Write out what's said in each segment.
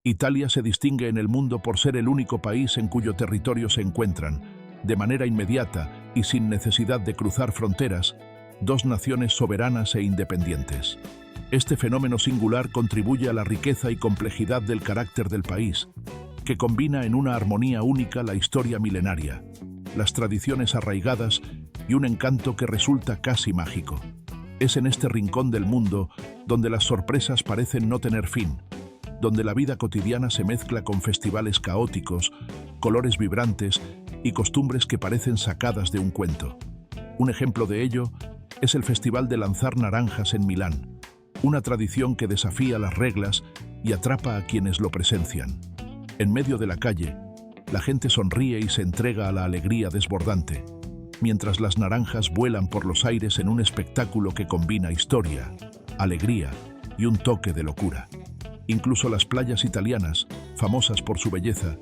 Italia se distingue en el mundo por ser el único país en cuyo territorio se encuentran, de manera inmediata y sin necesidad de cruzar fronteras, dos naciones soberanas e independientes. Este fenómeno singular contribuye a la riqueza y complejidad del carácter del país, que combina en una armonía única la historia milenaria, las tradiciones arraigadas y un encanto que resulta casi mágico. Es en este rincón del mundo donde las sorpresas parecen no tener fin, donde la vida cotidiana se mezcla con festivales caóticos, colores vibrantes y costumbres que parecen sacadas de un cuento. Un ejemplo de ello es el Festival de Lanzar Naranjas en Milán, una tradición que desafía las reglas y atrapa a quienes lo presencian. En medio de la calle, la gente sonríe y se entrega a la alegría desbordante, mientras las naranjas vuelan por los aires en un espectáculo que combina historia, alegría y un toque de locura. Incluso las playas italianas, famosas por su belleza,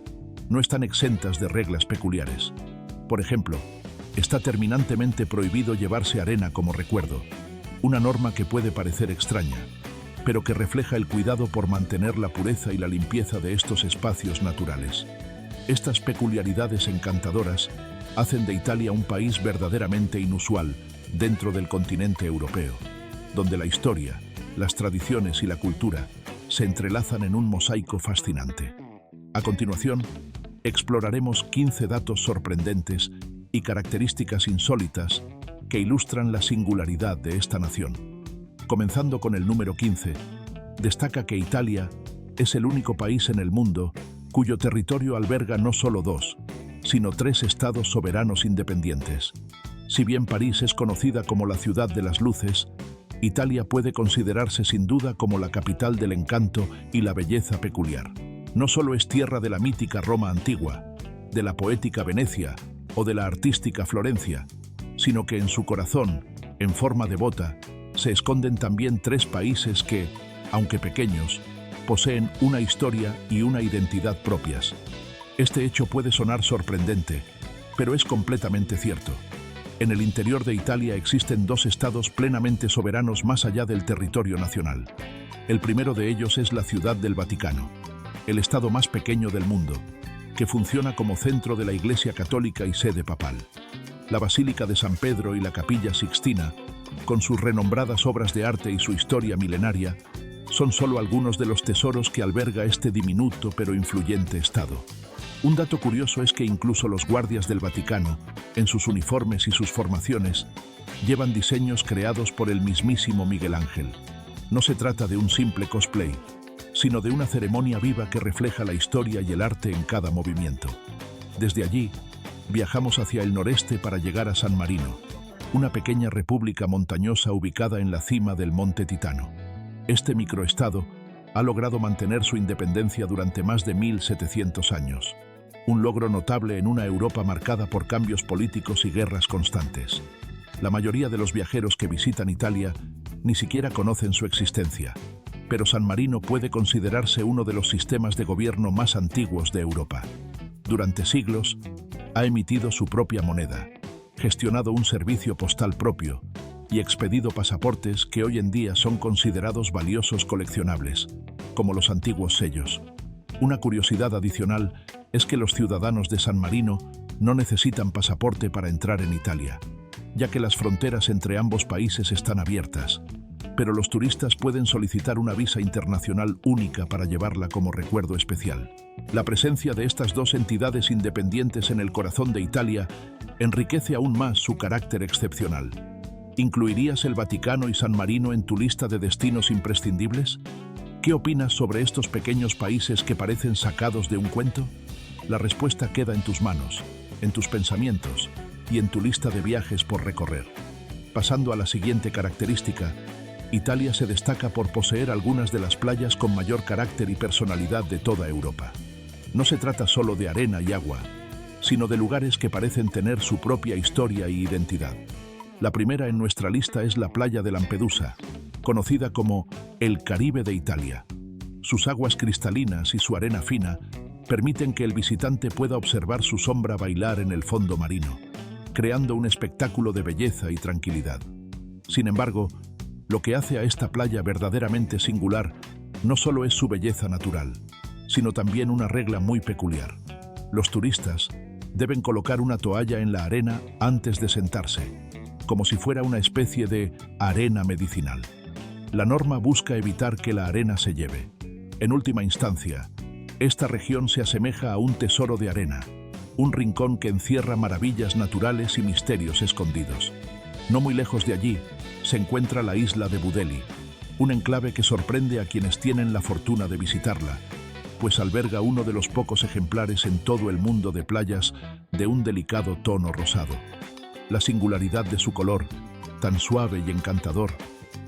no están exentas de reglas peculiares. Por ejemplo, está terminantemente prohibido llevarse arena como recuerdo, una norma que puede parecer extraña, pero que refleja el cuidado por mantener la pureza y la limpieza de estos espacios naturales. Estas peculiaridades encantadoras hacen de Italia un país verdaderamente inusual dentro del continente europeo, donde la historia, las tradiciones y la cultura se entrelazan en un mosaico fascinante. A continuación, exploraremos 15 datos sorprendentes y características insólitas que ilustran la singularidad de esta nación. Comenzando con el número 15, destaca que Italia es el único país en el mundo cuyo territorio alberga no solo dos, sino tres estados soberanos independientes. Si bien París es conocida como la ciudad de las luces, Italia puede considerarse sin duda como la capital del encanto y la belleza peculiar. No solo es tierra de la mítica Roma antigua, de la poética Venecia o de la artística Florencia, sino que en su corazón, en forma de bota, se esconden también tres países que, aunque pequeños, poseen una historia y una identidad propias. Este hecho puede sonar sorprendente, pero es completamente cierto. En el interior de Italia existen dos estados plenamente soberanos más allá del territorio nacional. El primero de ellos es la Ciudad del Vaticano, el estado más pequeño del mundo, que funciona como centro de la Iglesia Católica y sede papal. La Basílica de San Pedro y la Capilla Sixtina, con sus renombradas obras de arte y su historia milenaria, son solo algunos de los tesoros que alberga este diminuto pero influyente estado. Un dato curioso es que incluso los guardias del Vaticano, en sus uniformes y sus formaciones, llevan diseños creados por el mismísimo Miguel Ángel. No se trata de un simple cosplay, sino de una ceremonia viva que refleja la historia y el arte en cada movimiento. Desde allí, viajamos hacia el noreste para llegar a San Marino, una pequeña república montañosa ubicada en la cima del Monte Titano. Este microestado ha logrado mantener su independencia durante más de 1700 años. Un logro notable en una Europa marcada por cambios políticos y guerras constantes. La mayoría de los viajeros que visitan Italia ni siquiera conocen su existencia, pero San Marino puede considerarse uno de los sistemas de gobierno más antiguos de Europa. Durante siglos, ha emitido su propia moneda, gestionado un servicio postal propio y expedido pasaportes que hoy en día son considerados valiosos coleccionables, como los antiguos sellos. Una curiosidad adicional es que los ciudadanos de San Marino no necesitan pasaporte para entrar en Italia, ya que las fronteras entre ambos países están abiertas, pero los turistas pueden solicitar una visa internacional única para llevarla como recuerdo especial. La presencia de estas dos entidades independientes en el corazón de Italia enriquece aún más su carácter excepcional. ¿Incluirías el Vaticano y San Marino en tu lista de destinos imprescindibles? ¿Qué opinas sobre estos pequeños países que parecen sacados de un cuento? La respuesta queda en tus manos, en tus pensamientos y en tu lista de viajes por recorrer. Pasando a la siguiente característica, Italia se destaca por poseer algunas de las playas con mayor carácter y personalidad de toda Europa. No se trata solo de arena y agua, sino de lugares que parecen tener su propia historia y identidad. La primera en nuestra lista es la playa de Lampedusa, conocida como el Caribe de Italia. Sus aguas cristalinas y su arena fina permiten que el visitante pueda observar su sombra bailar en el fondo marino, creando un espectáculo de belleza y tranquilidad. Sin embargo, lo que hace a esta playa verdaderamente singular no solo es su belleza natural, sino también una regla muy peculiar. Los turistas deben colocar una toalla en la arena antes de sentarse, como si fuera una especie de arena medicinal. La norma busca evitar que la arena se lleve. En última instancia, esta región se asemeja a un tesoro de arena, un rincón que encierra maravillas naturales y misterios escondidos. No muy lejos de allí se encuentra la isla de Bou Deli, un enclave que sorprende a quienes tienen la fortuna de visitarla, pues alberga uno de los pocos ejemplares en todo el mundo de playas de un delicado tono rosado. La singularidad de su color, tan suave y encantador,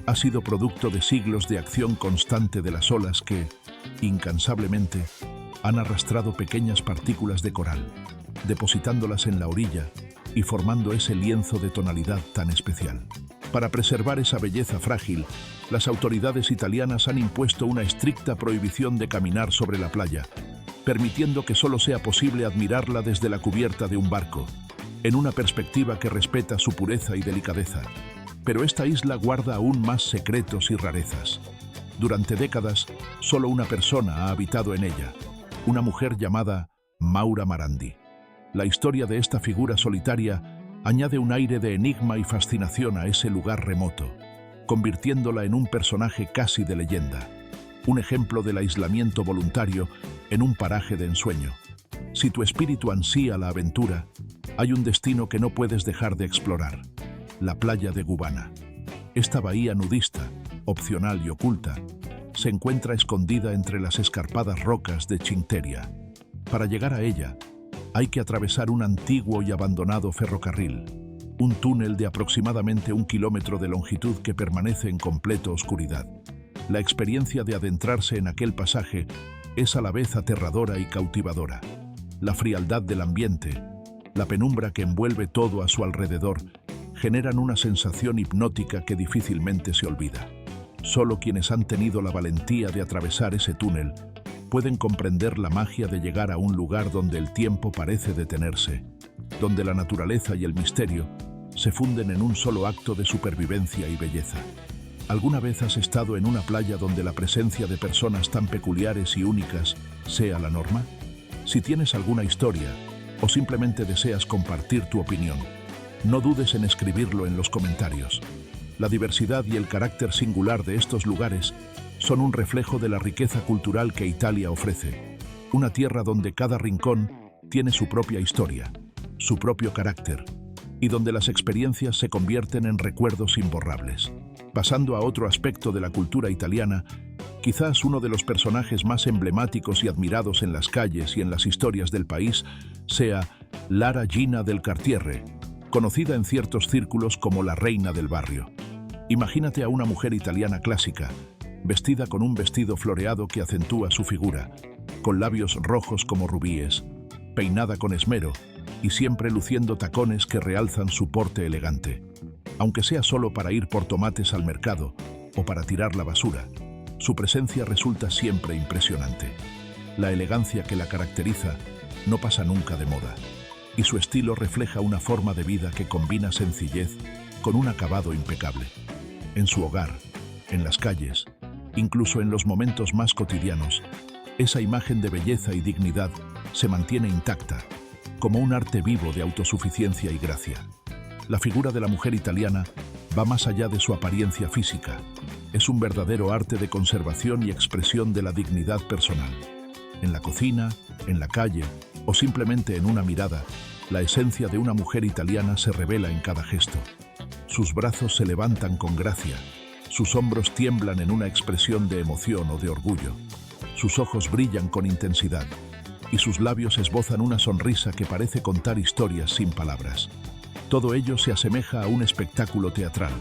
ha sido producto de siglos de acción constante de las olas que, incansablemente, han arrastrado pequeñas partículas de coral, depositándolas en la orilla y formando ese lienzo de tonalidad tan especial. Para preservar esa belleza frágil, las autoridades italianas han impuesto una estricta prohibición de caminar sobre la playa, permitiendo que solo sea posible admirarla desde la cubierta de un barco, en una perspectiva que respeta su pureza y delicadeza. Pero esta isla guarda aún más secretos y rarezas. Durante décadas, solo una persona ha habitado en ella, una mujer llamada Maura Marandi. La historia de esta figura solitaria añade un aire de enigma y fascinación a ese lugar remoto, convirtiéndola en un personaje casi de leyenda, un ejemplo del aislamiento voluntario en un paraje de ensueño. Si tu espíritu ansía la aventura, hay un destino que no puedes dejar de explorar: la playa de Gubana. Esta bahía nudista, opcional y oculta, se encuentra escondida entre las escarpadas rocas de Chinteria. Para llegar a ella, hay que atravesar un antiguo y abandonado ferrocarril, un túnel de aproximadamente 1 kilómetro de longitud que permanece en completa oscuridad. La experiencia de adentrarse en aquel pasaje es a la vez aterradora y cautivadora. La frialdad del ambiente, la penumbra que envuelve todo a su alrededor, generan una sensación hipnótica que difícilmente se olvida. Solo quienes han tenido la valentía de atravesar ese túnel pueden comprender la magia de llegar a un lugar donde el tiempo parece detenerse, donde la naturaleza y el misterio se funden en un solo acto de supervivencia y belleza. ¿Alguna vez has estado en una playa donde la presencia de personas tan peculiares y únicas sea la norma? Si tienes alguna historia o simplemente deseas compartir tu opinión, no dudes en escribirlo en los comentarios. La diversidad y el carácter singular de estos lugares son un reflejo de la riqueza cultural que Italia ofrece, una tierra donde cada rincón tiene su propia historia, su propio carácter, y donde las experiencias se convierten en recuerdos imborrables. Pasando a otro aspecto de la cultura italiana, quizás uno de los personajes más emblemáticos y admirados en las calles y en las historias del país sea la Regina del Quartiere, conocida en ciertos círculos como la reina del barrio. Imagínate a una mujer italiana clásica, vestida con un vestido floreado que acentúa su figura, con labios rojos como rubíes, peinada con esmero y siempre luciendo tacones que realzan su porte elegante. Aunque sea solo para ir por tomates al mercado o para tirar la basura, su presencia resulta siempre impresionante. La elegancia que la caracteriza no pasa nunca de moda, y su estilo refleja una forma de vida que combina sencillez con un acabado impecable. En su hogar, en las calles, incluso en los momentos más cotidianos, esa imagen de belleza y dignidad se mantiene intacta, como un arte vivo de autosuficiencia y gracia. La figura de la mujer italiana va más allá de su apariencia física. Es un verdadero arte de conservación y expresión de la dignidad personal. En la cocina, en la calle o simplemente en una mirada, la esencia de una mujer italiana se revela en cada gesto. Sus brazos se levantan con gracia, sus hombros tiemblan en una expresión de emoción o de orgullo, sus ojos brillan con intensidad y sus labios esbozan una sonrisa que parece contar historias sin palabras. Todo ello se asemeja a un espectáculo teatral,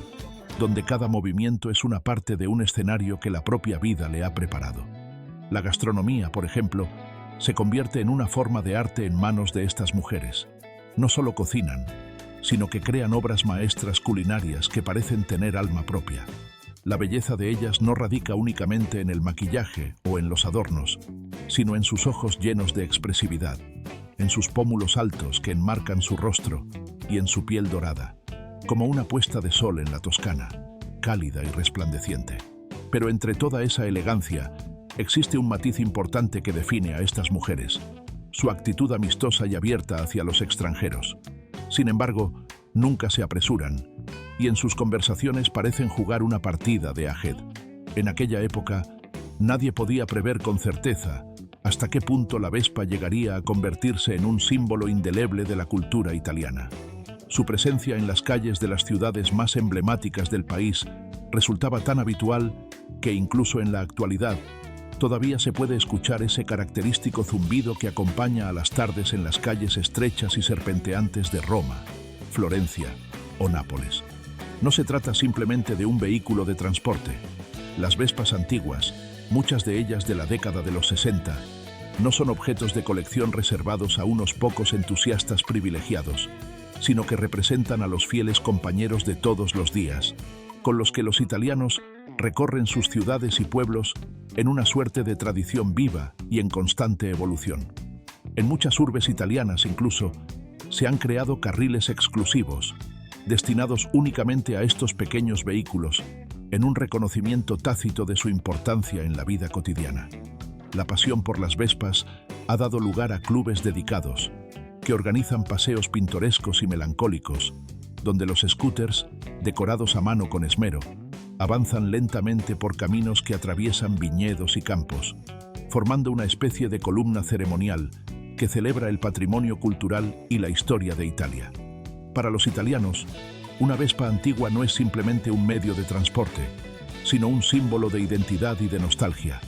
donde cada movimiento es una parte de un escenario que la propia vida le ha preparado. La gastronomía, por ejemplo, se convierte en una forma de arte en manos de estas mujeres. No solo cocinan, sino que crean obras maestras culinarias que parecen tener alma propia. La belleza de ellas no radica únicamente en el maquillaje o en los adornos, sino en sus ojos llenos de expresividad, en sus pómulos altos que enmarcan su rostro y en su piel dorada, como una puesta de sol en la Toscana, cálida y resplandeciente. Pero entre toda esa elegancia, Existe un matiz importante que define a estas mujeres: su actitud amistosa y abierta hacia los extranjeros. Sin embargo, nunca se apresuran, y en sus conversaciones parecen jugar una partida de ajedrez. En aquella época, nadie podía prever con certeza hasta qué punto la Vespa llegaría a convertirse en un símbolo indeleble de la cultura italiana. Su presencia en las calles de las ciudades más emblemáticas del país resultaba tan habitual que incluso en la actualidad todavía se puede escuchar ese característico zumbido que acompaña a las tardes en las calles estrechas y serpenteantes de Roma, Florencia o Nápoles. No se trata simplemente de un vehículo de transporte. Las Vespas antiguas, muchas de ellas de la década de los 60, no son objetos de colección reservados a unos pocos entusiastas privilegiados, sino que representan a los fieles compañeros de todos los días, con los que los italianos recorren sus ciudades y pueblos en una suerte de tradición viva y en constante evolución. En muchas urbes italianas incluso se han creado carriles exclusivos, destinados únicamente a estos pequeños vehículos, en un reconocimiento tácito de su importancia en la vida cotidiana. La pasión por las Vespas ha dado lugar a clubes dedicados, que organizan paseos pintorescos y melancólicos, donde los scooters, decorados a mano con esmero, avanzan lentamente por caminos que atraviesan viñedos y campos, formando una especie de columna ceremonial que celebra el patrimonio cultural y la historia de Italia. Para los italianos, una Vespa antigua no es simplemente un medio de transporte, sino un símbolo de identidad y de nostalgia,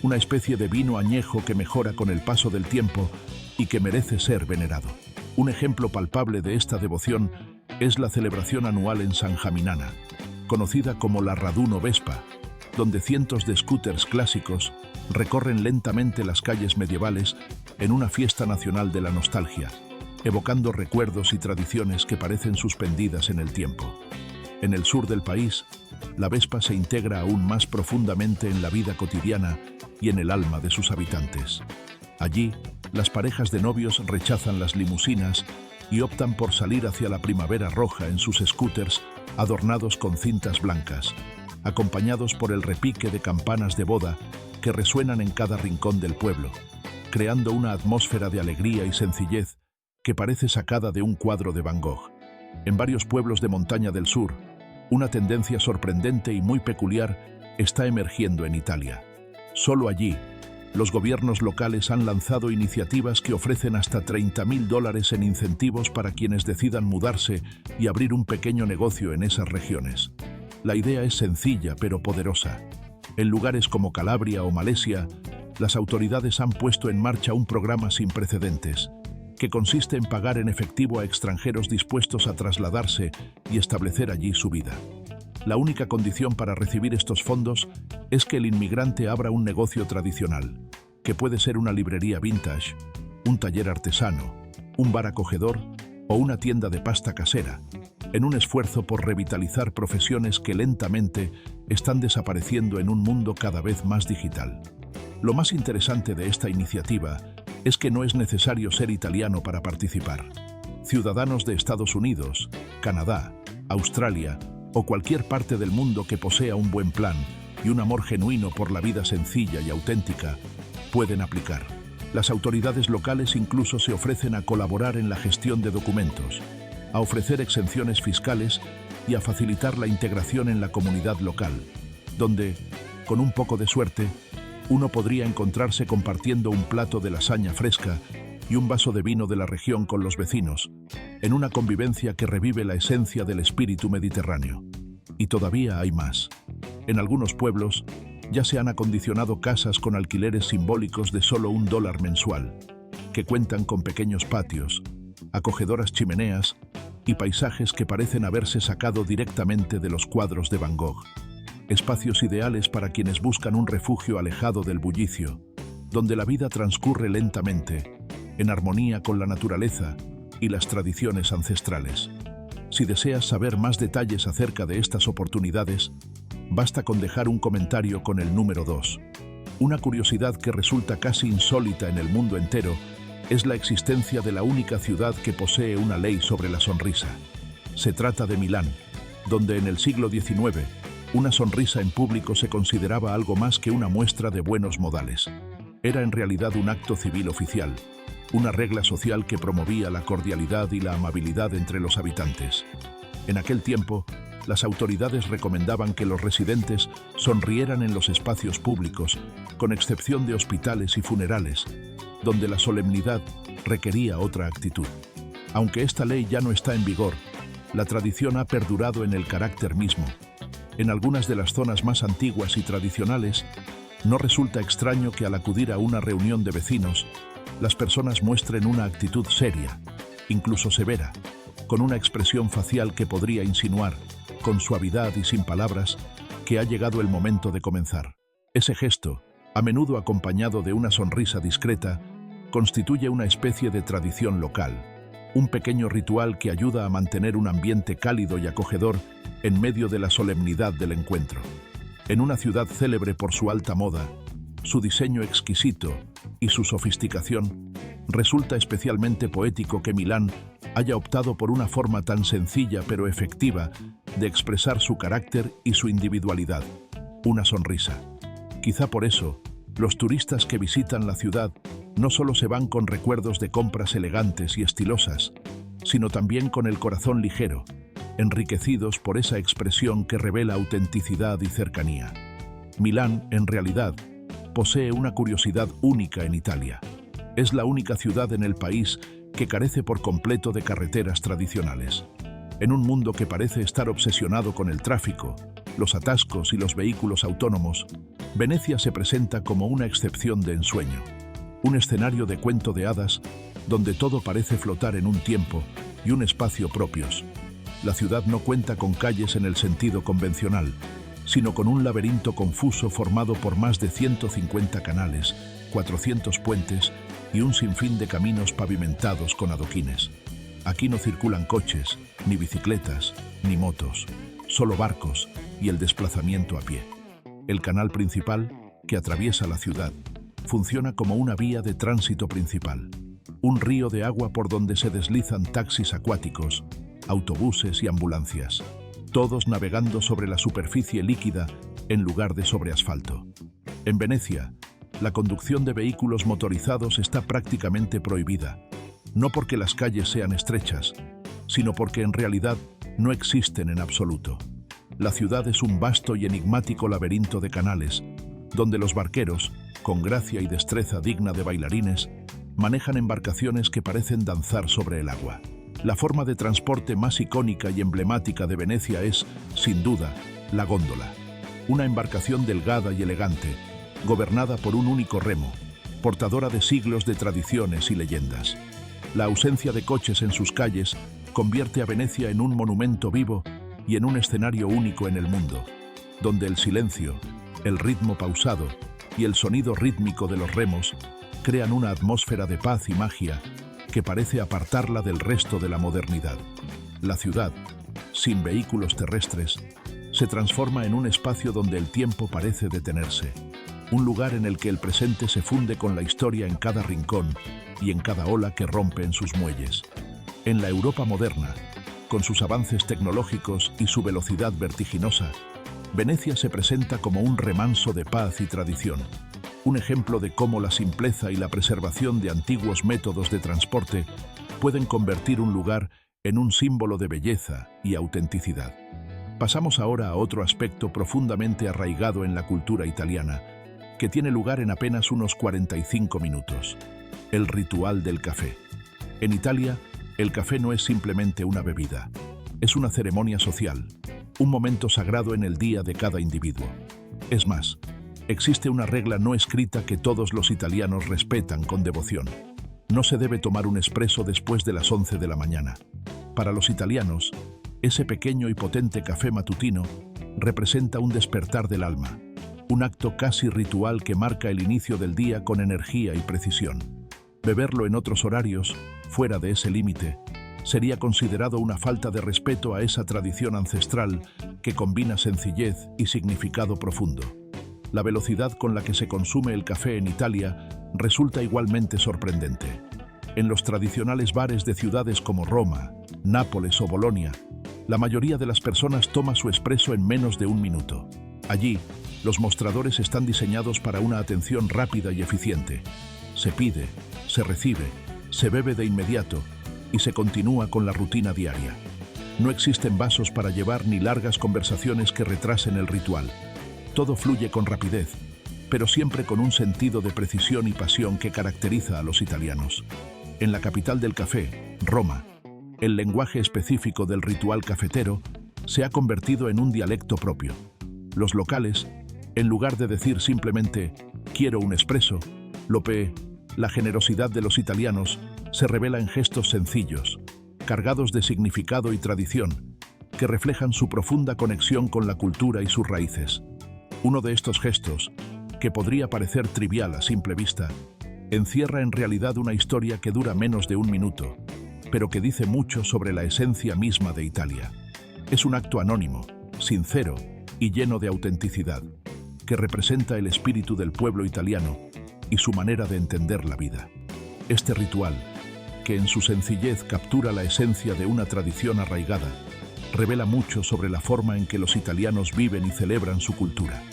una especie de vino añejo que mejora con el paso del tiempo y que merece ser venerado. Un ejemplo palpable de esta devoción es la celebración anual en San Jaminana, conocida como la Raduno Vespa, donde cientos de scooters clásicos recorren lentamente las calles medievales en una fiesta nacional de la nostalgia, evocando recuerdos y tradiciones que parecen suspendidas en el tiempo. En el sur del país, la Vespa se integra aún más profundamente en la vida cotidiana y en el alma de sus habitantes. Allí, las parejas de novios rechazan las limusinas y optan por salir hacia la primavera roja en sus scooters adornados con cintas blancas, acompañados por el repique de campanas de boda que resuenan en cada rincón del pueblo, creando una atmósfera de alegría y sencillez que parece sacada de un cuadro de Van Gogh. En varios pueblos de montaña del sur, una tendencia sorprendente y muy peculiar está emergiendo en Italia. Solo allí, los gobiernos locales han lanzado iniciativas que ofrecen hasta $30.000 en incentivos para quienes decidan mudarse y abrir un pequeño negocio en esas regiones. La idea es sencilla pero poderosa. En lugares como Calabria o Malesia, las autoridades han puesto en marcha un programa sin precedentes, que consiste en pagar en efectivo a extranjeros dispuestos a trasladarse y establecer allí su vida. La única condición para recibir estos fondos es que el inmigrante abra un negocio tradicional, que puede ser una librería vintage, un taller artesano, un bar acogedor o una tienda de pasta casera, en un esfuerzo por revitalizar profesiones que lentamente están desapareciendo en un mundo cada vez más digital. Lo más interesante de esta iniciativa es que no es necesario ser italiano para participar. Ciudadanos de Estados Unidos, Canadá, Australia o cualquier parte del mundo que posea un buen plan y un amor genuino por la vida sencilla y auténtica pueden aplicar. Las autoridades locales incluso se ofrecen a colaborar en la gestión de documentos, a ofrecer exenciones fiscales y a facilitar la integración en la comunidad local, donde, con un poco de suerte, uno podría encontrarse compartiendo un plato de lasaña fresca y un vaso de vino de la región con los vecinos, en una convivencia que revive la esencia del espíritu mediterráneo. Y todavía hay más. En algunos pueblos ya se han acondicionado casas con alquileres simbólicos de solo $1 mensual, que cuentan con pequeños patios, acogedoras chimeneas y paisajes que parecen haberse sacado directamente de los cuadros de Van Gogh. Espacios ideales para quienes buscan un refugio alejado del bullicio, donde la vida transcurre lentamente, en armonía con la naturaleza y las tradiciones ancestrales. Si deseas saber más detalles acerca de estas oportunidades, basta con dejar un comentario con el número 2. Una curiosidad que resulta casi insólita en el mundo entero es la existencia de la única ciudad que posee una ley sobre la sonrisa. Se trata de Milán, donde en el siglo XIX Una sonrisa en público se consideraba algo más que una muestra de buenos modales. Era en realidad un acto civil oficial, una regla social que promovía la cordialidad y la amabilidad entre los habitantes. En aquel tiempo, las autoridades recomendaban que los residentes sonrieran en los espacios públicos, con excepción de hospitales y funerales, donde la solemnidad requería otra actitud. Aunque esta ley ya no está en vigor, la tradición ha perdurado en el carácter mismo. En algunas de las zonas más antiguas y tradicionales, no resulta extraño que al acudir a una reunión de vecinos, las personas muestren una actitud seria, incluso severa, con una expresión facial que podría insinuar, con suavidad y sin palabras, que ha llegado el momento de comenzar. Ese gesto, a menudo acompañado de una sonrisa discreta, constituye una especie de tradición local, un pequeño ritual que ayuda a mantener un ambiente cálido y acogedor en medio de la solemnidad del encuentro. En una ciudad célebre por su alta moda, su diseño exquisito y su sofisticación, resulta especialmente poético que Milán haya optado por una forma tan sencilla pero efectiva de expresar su carácter y su individualidad, una sonrisa. Quizá por eso, los turistas que visitan la ciudad no solo se van con recuerdos de compras elegantes y estilosas, sino también con el corazón ligero, enriquecidos por esa expresión que revela autenticidad y cercanía. Milán, en realidad, posee una curiosidad única en Italia. Es la única ciudad en el país que carece por completo de carreteras tradicionales. En un mundo que parece estar obsesionado con el tráfico, los atascos y los vehículos autónomos, Venecia se presenta como una excepción de ensueño. Un escenario de cuento de hadas donde todo parece flotar en un tiempo y un espacio propios. La ciudad no cuenta con calles en el sentido convencional, sino con un laberinto confuso formado por más de 150 canales, 400 puentes y un sinfín de caminos pavimentados con adoquines. Aquí no circulan coches, ni bicicletas, ni motos, solo barcos y el desplazamiento a pie. El canal principal, que atraviesa la ciudad, funciona como una vía de tránsito principal, un río de agua por donde se deslizan taxis acuáticos, autobuses y ambulancias, todos navegando sobre la superficie líquida en lugar de sobre asfalto. En Venecia, la conducción de vehículos motorizados está prácticamente prohibida, no porque las calles sean estrechas, sino porque en realidad no existen en absoluto. La ciudad es un vasto y enigmático laberinto de canales, donde los barqueros, con gracia y destreza digna de bailarines, manejan embarcaciones que parecen danzar sobre el agua. La forma de transporte más icónica y emblemática de Venecia es, sin duda, la góndola, una embarcación delgada y elegante, gobernada por un único remo, portadora de siglos de tradiciones y leyendas. La ausencia de coches en sus calles convierte a Venecia en un monumento vivo y en un escenario único en el mundo, donde el silencio, el ritmo pausado y el sonido rítmico de los remos crean una atmósfera de paz y magia que parece apartarla del resto de la modernidad. La ciudad, sin vehículos terrestres, se transforma en un espacio donde el tiempo parece detenerse, un lugar en el que el presente se funde con la historia en cada rincón y en cada ola que rompe en sus muelles. En la Europa moderna, con sus avances tecnológicos y su velocidad vertiginosa, Venecia se presenta como un remanso de paz y tradición, un ejemplo de cómo la simpleza y la preservación de antiguos métodos de transporte pueden convertir un lugar en un símbolo de belleza y autenticidad. Pasamos ahora a otro aspecto profundamente arraigado en la cultura italiana, que tiene lugar en apenas unos 45 minutos: el ritual del café. En Italia, el café no es simplemente una bebida, es una ceremonia social, un momento sagrado en el día de cada individuo. Es más, existe una regla no escrita que todos los italianos respetan con devoción. No se debe tomar un espresso después de las 11 de la mañana. Para los italianos, ese pequeño y potente café matutino representa un despertar del alma, un acto casi ritual que marca el inicio del día con energía y precisión. Beberlo en otros horarios, fuera de ese límite, sería considerado una falta de respeto a esa tradición ancestral que combina sencillez y significado profundo. La velocidad con la que se consume el café en Italia resulta igualmente sorprendente. En los tradicionales bares de ciudades como Roma, Nápoles o Bolonia, La mayoría de las personas toma su espresso en menos de un minuto. Allí, los mostradores están diseñados para una atención rápida y eficiente. Se pide, se recibe, se bebe de inmediato y se continúa con la rutina diaria. No existen vasos para llevar ni largas conversaciones que retrasen el ritual. Todo fluye con rapidez, pero siempre con un sentido de precisión y pasión que caracteriza a los italianos. En la capital del café, Roma, el lenguaje específico del ritual cafetero se ha convertido en un dialecto propio. Los locales, en lugar de decir simplemente «quiero un espresso», la generosidad de los italianos se revela en gestos sencillos, cargados de significado y tradición, que reflejan su profunda conexión con la cultura y sus raíces. Uno de estos gestos, que podría parecer trivial a simple vista, encierra en realidad una historia que dura menos de un minuto, pero que dice mucho sobre la esencia misma de Italia. Es un acto anónimo, sincero y lleno de autenticidad, que representa el espíritu del pueblo italiano y su manera de entender la vida. Este ritual, que en su sencillez captura la esencia de una tradición arraigada, revela mucho sobre la forma en que los italianos viven y celebran su cultura.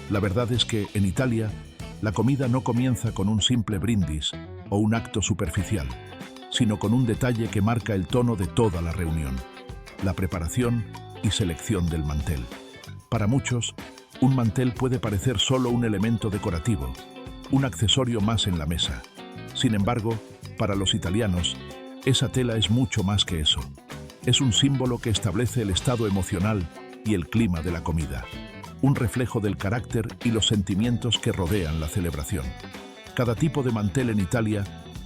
La verdad es que, en Italia, la comida no comienza con un simple brindis o un acto superficial, sino con un detalle que marca el tono de toda la reunión: la preparación y selección del mantel. Para muchos, un mantel puede parecer solo un elemento decorativo, un accesorio más en la mesa. Sin embargo, para los italianos, esa tela es mucho más que eso. Es un símbolo que establece el estado emocional y el clima de la comida, un reflejo del carácter y los sentimientos que rodean la celebración. Cada tipo de mantel en Italia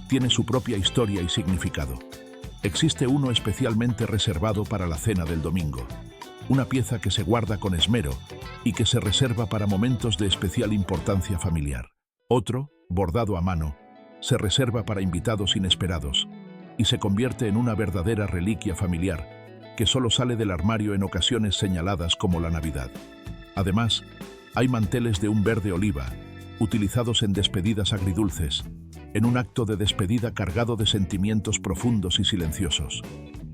tiene su propia historia y significado. Existe uno especialmente reservado para la cena del domingo, una pieza que se guarda con esmero y que se reserva para momentos de especial importancia familiar. Otro, bordado a mano, se reserva para invitados inesperados y se convierte en una verdadera reliquia familiar que solo sale del armario en ocasiones señaladas como la Navidad. Además, hay manteles de un verde oliva, utilizados en despedidas agridulces, en un acto de despedida cargado de sentimientos profundos y silenciosos.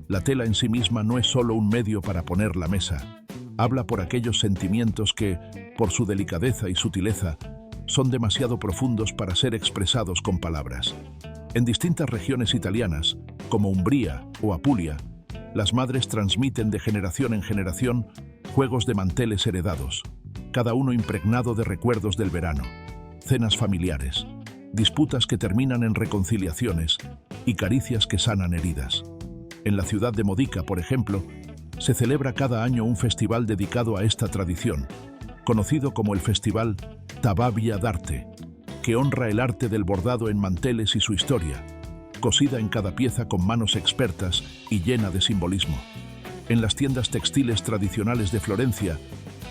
La tela en sí misma no es solo un medio para poner la mesa, habla por aquellos sentimientos que, por su delicadeza y sutileza, son demasiado profundos para ser expresados con palabras. En distintas regiones italianas, como Umbría o Apulia, las madres transmiten de generación en generación juegos de manteles heredados, cada uno impregnado de recuerdos del verano, cenas familiares, disputas que terminan en reconciliaciones y caricias que sanan heridas. En la ciudad de Modica, por ejemplo, se celebra cada año un festival dedicado a esta tradición, conocido como el Festival Tababia d'Arte, que honra el arte del bordado en manteles y su historia, cosida en cada pieza con manos expertas y llena de simbolismo. En las tiendas textiles tradicionales de Florencia,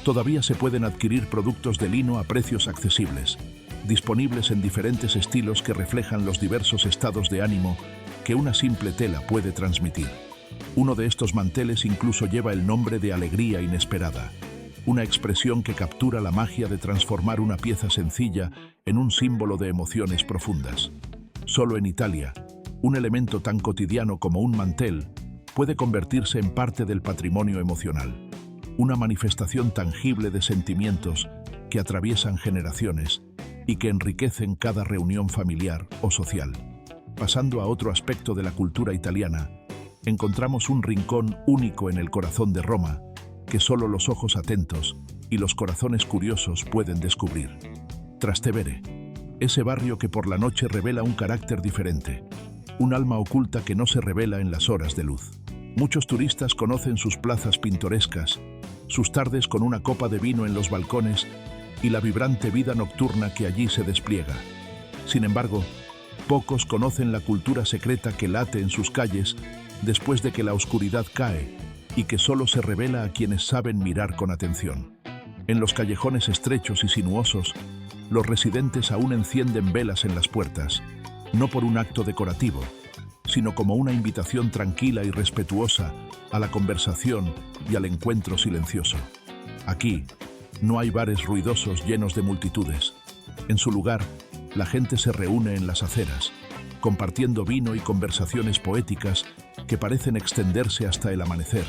todavía se pueden adquirir productos de lino a precios accesibles, disponibles en diferentes estilos que reflejan los diversos estados de ánimo que una simple tela puede transmitir. Uno de estos manteles incluso lleva el nombre de alegría inesperada, una expresión que captura la magia de transformar una pieza sencilla en un símbolo de emociones profundas. Solo en Italia, un elemento tan cotidiano como un mantel puede convertirse en parte del patrimonio emocional, una manifestación tangible de sentimientos que atraviesan generaciones y que enriquecen cada reunión familiar o social. Pasando a otro aspecto de la cultura italiana, encontramos un rincón único en el corazón de Roma, que solo los ojos atentos y los corazones curiosos pueden descubrir. Trastevere, ese barrio que por la noche revela un carácter diferente, un alma oculta que no se revela en las horas de luz. Muchos turistas conocen sus plazas pintorescas, sus tardes con una copa de vino en los balcones y la vibrante vida nocturna que allí se despliega. Sin embargo, pocos conocen la cultura secreta que late en sus calles después de que la oscuridad cae y que solo se revela a quienes saben mirar con atención. En los callejones estrechos y sinuosos, los residentes aún encienden velas en las puertas, no por un acto decorativo, sino como una invitación tranquila y respetuosa a la conversación y al encuentro silencioso. Aquí, no hay bares ruidosos llenos de multitudes. En su lugar, la gente se reúne en las aceras, compartiendo vino y conversaciones poéticas que parecen extenderse hasta el amanecer,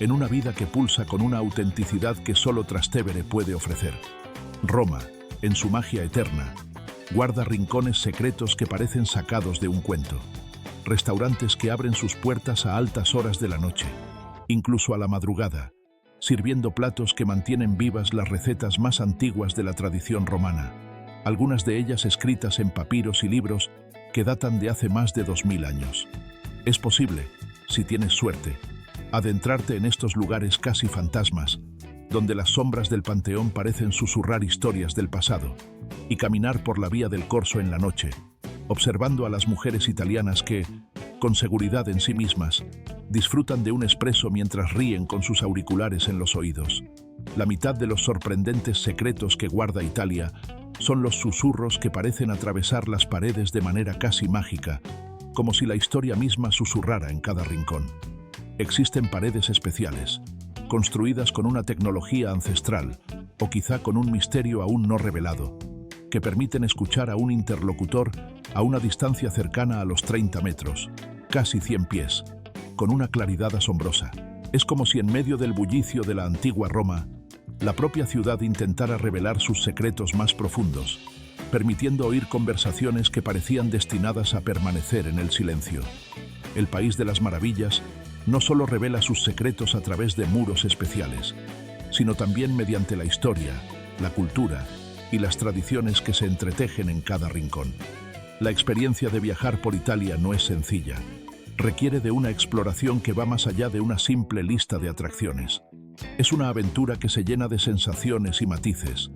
en una vida que pulsa con una autenticidad que solo Trastevere puede ofrecer. Roma, en su magia eterna, guarda rincones secretos que parecen sacados de un cuento. Restaurantes que abren sus puertas a altas horas de la noche, incluso a la madrugada, sirviendo platos que mantienen vivas las recetas más antiguas de la tradición romana, algunas de ellas escritas en papiros y libros que datan de hace más de 2000 años. Es posible, si tienes suerte, adentrarte en estos lugares casi fantasmas, donde las sombras del Panteón parecen susurrar historias del pasado, y caminar por la vía del Corso en la noche, observando a las mujeres italianas que, con seguridad en sí mismas, disfrutan de un espresso mientras ríen con sus auriculares en los oídos. La mitad de los sorprendentes secretos que guarda Italia son los susurros que parecen atravesar las paredes de manera casi mágica, como si la historia misma susurrara en cada rincón. Existen paredes especiales, construidas con una tecnología ancestral, o quizá con un misterio aún no revelado, que permiten escuchar a un interlocutor a una distancia cercana a los 30 metros, casi 100 pies, con una claridad asombrosa. Es como si en medio del bullicio de la antigua Roma, la propia ciudad intentara revelar sus secretos más profundos, permitiendo oír conversaciones que parecían destinadas a permanecer en el silencio. El País de las Maravillas no solo revela sus secretos a través de muros especiales, sino también mediante la historia, la cultura y las tradiciones que se entretejen en cada rincón. La experiencia de viajar por Italia no es sencilla. Requiere de una exploración que va más allá de una simple lista de atracciones. Es una aventura que se llena de sensaciones y matices,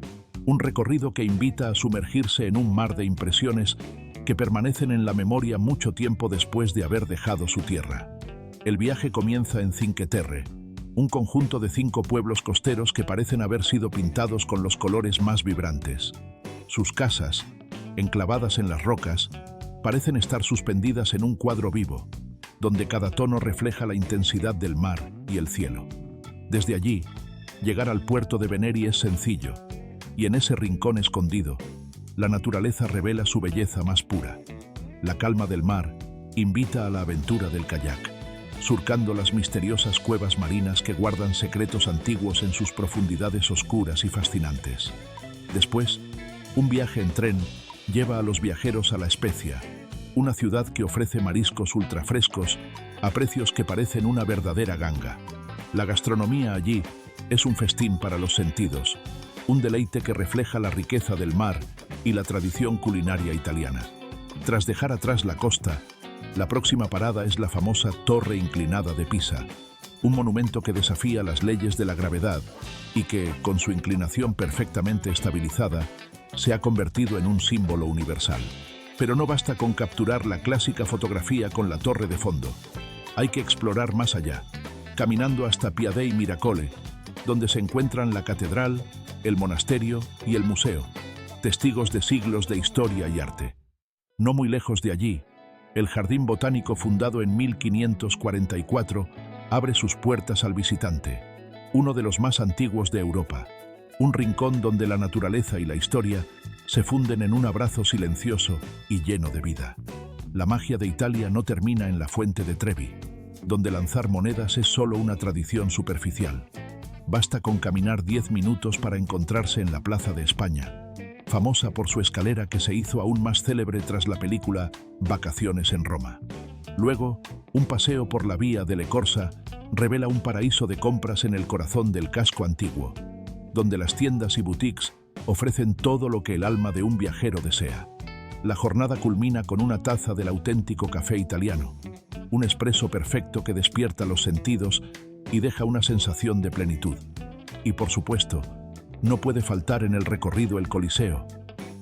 un recorrido que invita a sumergirse en un mar de impresiones que permanecen en la memoria mucho tiempo después de haber dejado su tierra. El viaje comienza en Cinque Terre, un conjunto de 5 pueblos costeros que parecen haber sido pintados con los colores más vibrantes. Sus casas, enclavadas en las rocas, parecen estar suspendidas en un cuadro vivo, donde cada tono refleja la intensidad del mar y el cielo. Desde allí, llegar al puerto de Veneri es sencillo, y en ese rincón escondido, la naturaleza revela su belleza más pura. La calma del mar invita a la aventura del kayak, surcando las misteriosas cuevas marinas que guardan secretos antiguos en sus profundidades oscuras y fascinantes. Después, un viaje en tren lleva a los viajeros a La Spezia, una ciudad que ofrece mariscos ultrafrescos a precios que parecen una verdadera ganga. La gastronomía allí es un festín para los sentidos, un deleite que refleja la riqueza del mar y la tradición culinaria italiana. Tras dejar atrás la costa, la próxima parada es la famosa Torre Inclinada de Pisa, un monumento que desafía las leyes de la gravedad y que, con su inclinación perfectamente estabilizada, se ha convertido en un símbolo universal. Pero no basta con capturar la clásica fotografía con la torre de fondo. Hay que explorar más allá, caminando hasta Pia dei Miracoli, donde se encuentran la catedral, el monasterio y el museo, testigos de siglos de historia y arte. No muy lejos de allí, el Jardín Botánico, fundado en 1544, abre sus puertas al visitante, uno de los más antiguos de Europa, un rincón donde la naturaleza y la historia se funden en un abrazo silencioso y lleno de vida. La magia de Italia no termina en la Fuente de Trevi, donde lanzar monedas es solo una tradición superficial. Basta con caminar 10 minutos para encontrarse en la Plaza de España, famosa por su escalera que se hizo aún más célebre tras la película Vacaciones en Roma. Luego, un paseo por la Vía delle Corsa revela un paraíso de compras en el corazón del casco antiguo, donde las tiendas y boutiques ofrecen todo lo que el alma de un viajero desea. La jornada culmina con una taza del auténtico café italiano, un espresso perfecto que despierta los sentidos y deja una sensación de plenitud. Y por supuesto, no puede faltar en el recorrido el Coliseo,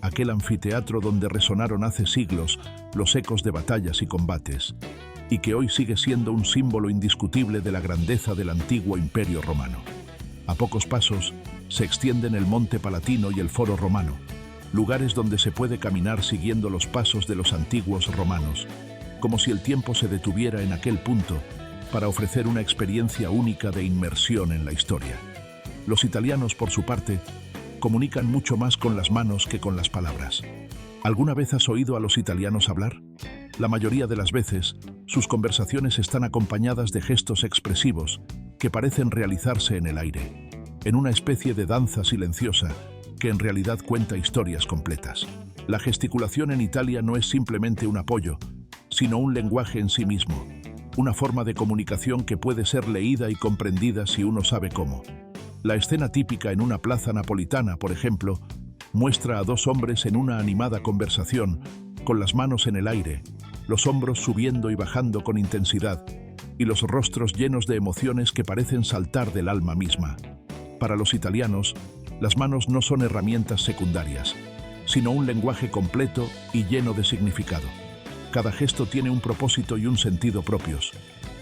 aquel anfiteatro donde resonaron hace siglos los ecos de batallas y combates, y que hoy sigue siendo un símbolo indiscutible de la grandeza del antiguo Imperio Romano. A pocos pasos se extienden el Monte Palatino y el Foro Romano, lugares donde se puede caminar siguiendo los pasos de los antiguos romanos, como si el tiempo se detuviera en aquel punto para ofrecer una experiencia única de inmersión en la historia. Los italianos, por su parte, comunican mucho más con las manos que con las palabras. ¿Alguna vez has oído a los italianos hablar? La mayoría de las veces, sus conversaciones están acompañadas de gestos expresivos que parecen realizarse en el aire, en una especie de danza silenciosa que en realidad cuenta historias completas. La gesticulación en Italia no es simplemente un apoyo, sino un lenguaje en sí mismo, una forma de comunicación que puede ser leída y comprendida si uno sabe cómo. La escena típica en una plaza napolitana, por ejemplo, muestra a dos hombres en una animada conversación, con las manos en el aire, los hombros subiendo y bajando con intensidad, y los rostros llenos de emociones que parecen saltar del alma misma. Para los italianos, las manos no son herramientas secundarias, sino un lenguaje completo y lleno de significado. Cada gesto tiene un propósito y un sentido propios,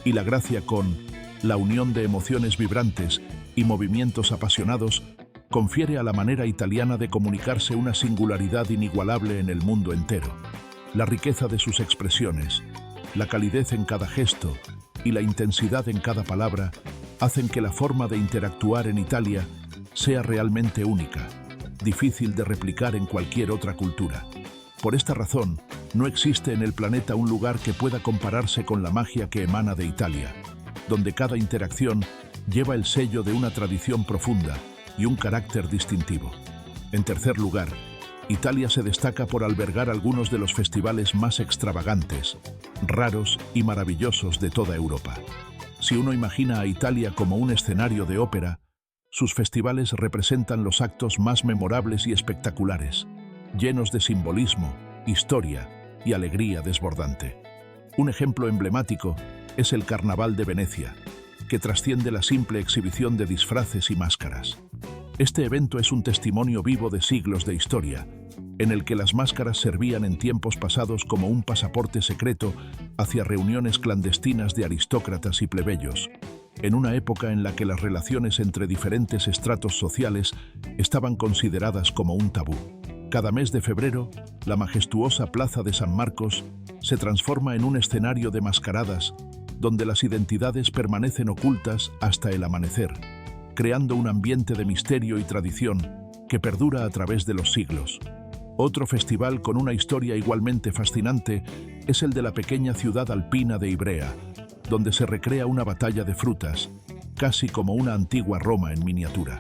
y la gracia con la unión de emociones vibrantes y movimientos apasionados confiere a la manera italiana de comunicarse una singularidad inigualable en el mundo entero. La riqueza de sus expresiones, la calidez en cada gesto y la intensidad en cada palabra hacen que la forma de interactuar en Italia sea realmente única, difícil de replicar en cualquier otra cultura. Por esta razón, no existe en el planeta un lugar que pueda compararse con la magia que emana de Italia, donde cada interacción lleva el sello de una tradición profunda y un carácter distintivo. En tercer lugar, Italia se destaca por albergar algunos de los festivales más extravagantes, raros y maravillosos de toda Europa. Si uno imagina a Italia como un escenario de ópera, sus festivales representan los actos más memorables y espectaculares, llenos de simbolismo, historia y alegría desbordante. Un ejemplo emblemático es el Carnaval de Venecia, que trasciende la simple exhibición de disfraces y máscaras. Este evento es un testimonio vivo de siglos de historia, en el que las máscaras servían en tiempos pasados como un pasaporte secreto hacia reuniones clandestinas de aristócratas y plebeyos, en una época en la que las relaciones entre diferentes estratos sociales estaban consideradas como un tabú. Cada mes de febrero, la majestuosa Plaza de San Marcos se transforma en un escenario de mascaradas donde las identidades permanecen ocultas hasta el amanecer, creando un ambiente de misterio y tradición que perdura a través de los siglos. Otro festival con una historia igualmente fascinante es el de la pequeña ciudad alpina de Ivrea, donde se recrea una batalla de frutas, casi como una antigua Roma en miniatura.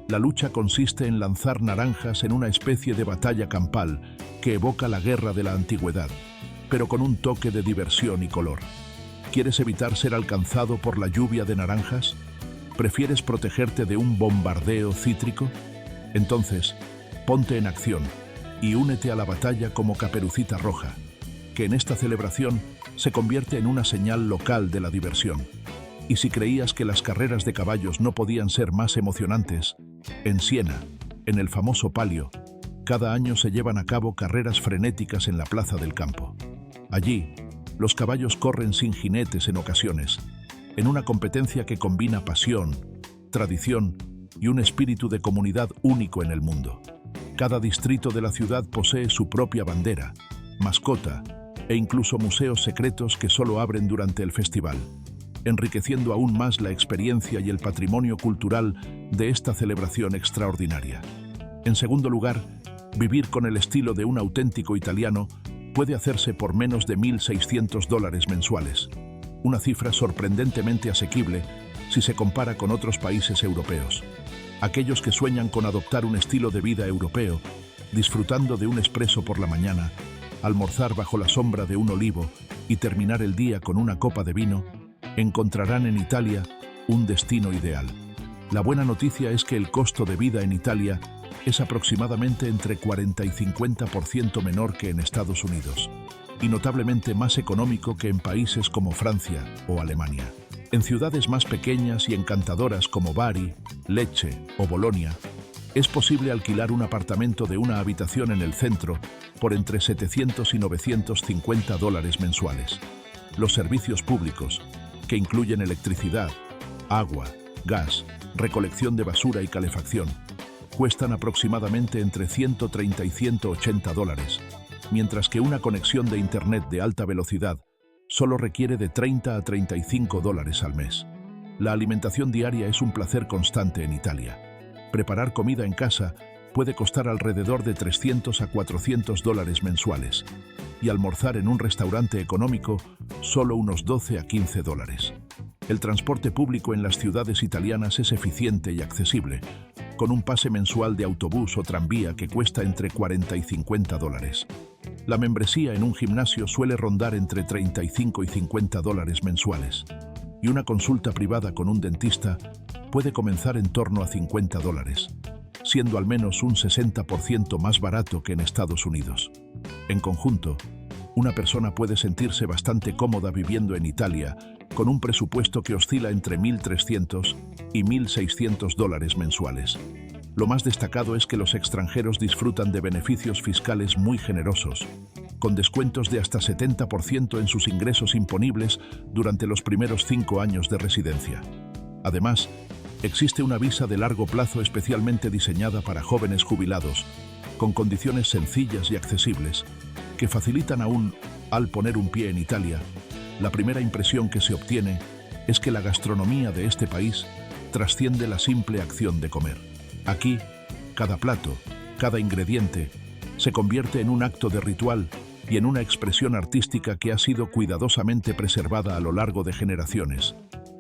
La lucha consiste en lanzar naranjas en una especie de batalla campal que evoca la guerra de la antigüedad, pero con un toque de diversión y color. ¿Quieres evitar ser alcanzado por la lluvia de naranjas? ¿Prefieres protegerte de un bombardeo cítrico? Entonces, ponte en acción y únete a la batalla como Caperucita Roja, que en esta celebración se convierte en una señal local de la diversión. Y si creías que las carreras de caballos no podían ser más emocionantes, en Siena, en el famoso Palio, cada año se llevan a cabo carreras frenéticas en la Plaza del Campo. Allí, los caballos corren sin jinetes en ocasiones, en una competencia que combina pasión, tradición y un espíritu de comunidad único en el mundo. Cada distrito de la ciudad posee su propia bandera, mascota e incluso museos secretos que solo abren durante el festival, enriqueciendo aún más la experiencia y el patrimonio cultural de esta celebración extraordinaria. En segundo lugar, vivir con el estilo de un auténtico italiano puede hacerse por menos de $1.600 mensuales, una cifra sorprendentemente asequible si se compara con otros países europeos. Aquellos que sueñan con adoptar un estilo de vida europeo, disfrutando de un espresso por la mañana, almorzar bajo la sombra de un olivo y terminar el día con una copa de vino, encontrarán en Italia un destino ideal. La buena noticia es que el costo de vida en Italia es aproximadamente entre 40 y 50% menor que en Estados Unidos, y notablemente más económico que en países como Francia o Alemania. En ciudades más pequeñas y encantadoras como Bari, Lecce o Bolonia, es posible alquilar un apartamento de una habitación en el centro por entre $700 y $950 mensuales. Los servicios públicos, que incluyen electricidad, agua, gas, recolección de basura y calefacción, cuestan aproximadamente entre $130 y $180, mientras que una conexión de Internet de alta velocidad solo requiere de $30 a $35 al mes. La alimentación diaria es un placer constante en Italia. Preparar comida en casa puede costar alrededor de $300 a $400 mensuales, y almorzar en un restaurante económico solo unos $12 a $15. El transporte público en las ciudades italianas es eficiente y accesible, con un pase mensual de autobús o tranvía que cuesta entre 40 y 50 dólares. La membresía en un gimnasio suele rondar entre 35 y 50 dólares mensuales, y una consulta privada con un dentista puede comenzar en torno a 50 dólares, siendo al menos un 60% más barato que en Estados Unidos. En conjunto, una persona puede sentirse bastante cómoda viviendo en Italia con un presupuesto que oscila entre 1.300 y 1.600 dólares mensuales. Lo más destacado es que los extranjeros disfrutan de beneficios fiscales muy generosos, con descuentos de hasta 70% en sus ingresos imponibles durante los primeros 5 años de residencia. Además, existe una visa de largo plazo especialmente diseñada para jóvenes jubilados, con condiciones sencillas y accesibles, que facilitan aún, al poner un pie en Italia, la primera impresión que se obtiene es que la gastronomía de este país trasciende la simple acción de comer. Aquí, cada plato, cada ingrediente, se convierte en un acto de ritual y en una expresión artística que ha sido cuidadosamente preservada a lo largo de generaciones,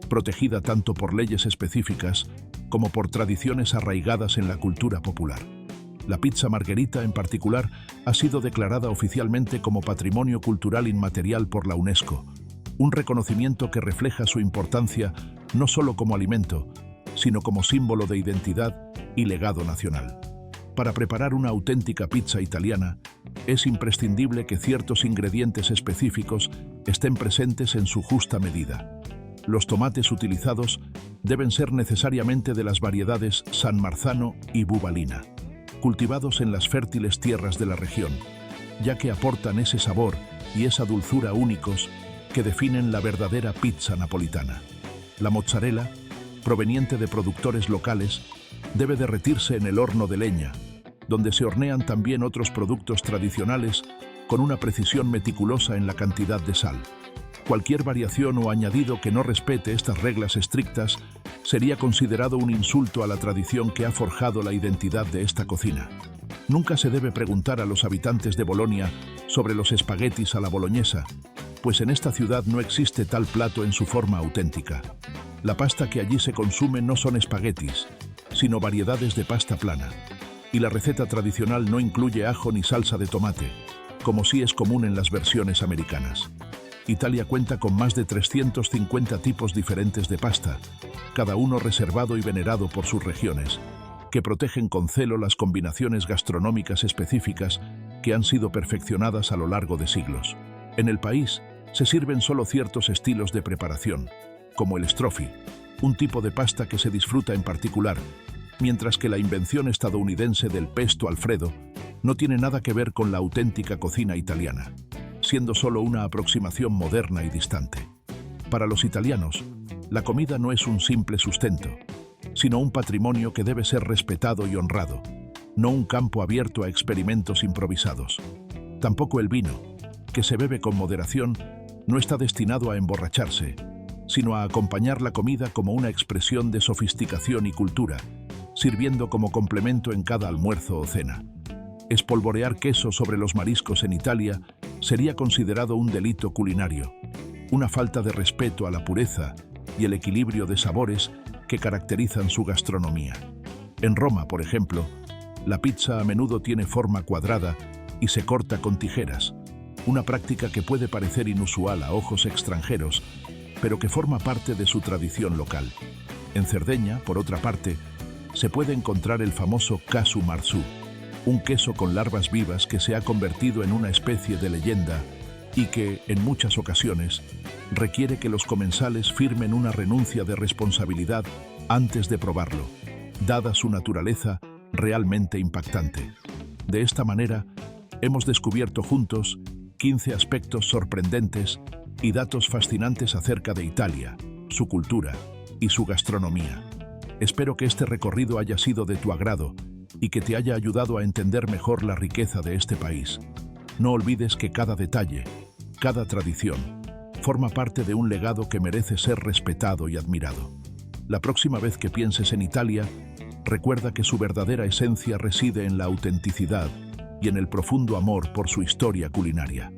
protegida tanto por leyes específicas como por tradiciones arraigadas en la cultura popular. La pizza margherita, en particular, ha sido declarada oficialmente como Patrimonio Cultural Inmaterial por la UNESCO, un reconocimiento que refleja su importancia no solo como alimento, sino como símbolo de identidad y legado nacional. Para preparar una auténtica pizza italiana, es imprescindible que ciertos ingredientes específicos estén presentes en su justa medida. Los tomates utilizados deben ser necesariamente de las variedades San Marzano y Bubalina, cultivados en las fértiles tierras de la región, ya que aportan ese sabor y esa dulzura únicos que definen la verdadera pizza napolitana. La mozzarella, proveniente de productores locales, debe derretirse en el horno de leña, donde se hornean también otros productos tradicionales con una precisión meticulosa en la cantidad de sal. Cualquier variación o añadido que no respete estas reglas estrictas sería considerado un insulto a la tradición que ha forjado la identidad de esta cocina. Nunca se debe preguntar a los habitantes de Bolonia sobre los espaguetis a la boloñesa, pues en esta ciudad no existe tal plato en su forma auténtica. La pasta que allí se consume no son espaguetis, sino variedades de pasta plana, y la receta tradicional no incluye ajo ni salsa de tomate, como sí es común en las versiones americanas. Italia cuenta con más de 350 tipos diferentes de pasta, cada uno reservado y venerado por sus regiones, que protegen con celo las combinaciones gastronómicas específicas que han sido perfeccionadas a lo largo de siglos. En el país se sirven solo ciertos estilos de preparación, como el strofi, un tipo de pasta que se disfruta en particular, mientras que la invención estadounidense del pesto Alfredo no tiene nada que ver con la auténtica cocina italiana, siendo solo una aproximación moderna y distante. Para los italianos, la comida no es un simple sustento, sino un patrimonio que debe ser respetado y honrado, no un campo abierto a experimentos improvisados. Tampoco el vino, que se bebe con moderación, no está destinado a emborracharse, sino a acompañar la comida como una expresión de sofisticación y cultura, sirviendo como complemento en cada almuerzo o cena. Espolvorear queso sobre los mariscos en Italia sería considerado un delito culinario, una falta de respeto a la pureza y el equilibrio de sabores que caracterizan su gastronomía. En Roma, por ejemplo, la pizza a menudo tiene forma cuadrada y se corta con tijeras, una práctica que puede parecer inusual a ojos extranjeros, pero que forma parte de su tradición local. En Cerdeña, por otra parte, se puede encontrar el famoso casu marzú, un queso con larvas vivas que se ha convertido en una especie de leyenda y que, en muchas ocasiones, requiere que los comensales firmen una renuncia de responsabilidad antes de probarlo, dada su naturaleza realmente impactante. De esta manera, hemos descubierto juntos 15 aspectos sorprendentes y datos fascinantes acerca de Italia, su cultura y su gastronomía. Espero que este recorrido haya sido de tu agrado y que te haya ayudado a entender mejor la riqueza de este país. No olvides que cada detalle, cada tradición, forma parte de un legado que merece ser respetado y admirado. La próxima vez que pienses en Italia, recuerda que su verdadera esencia reside en la autenticidad y en el profundo amor por su historia culinaria.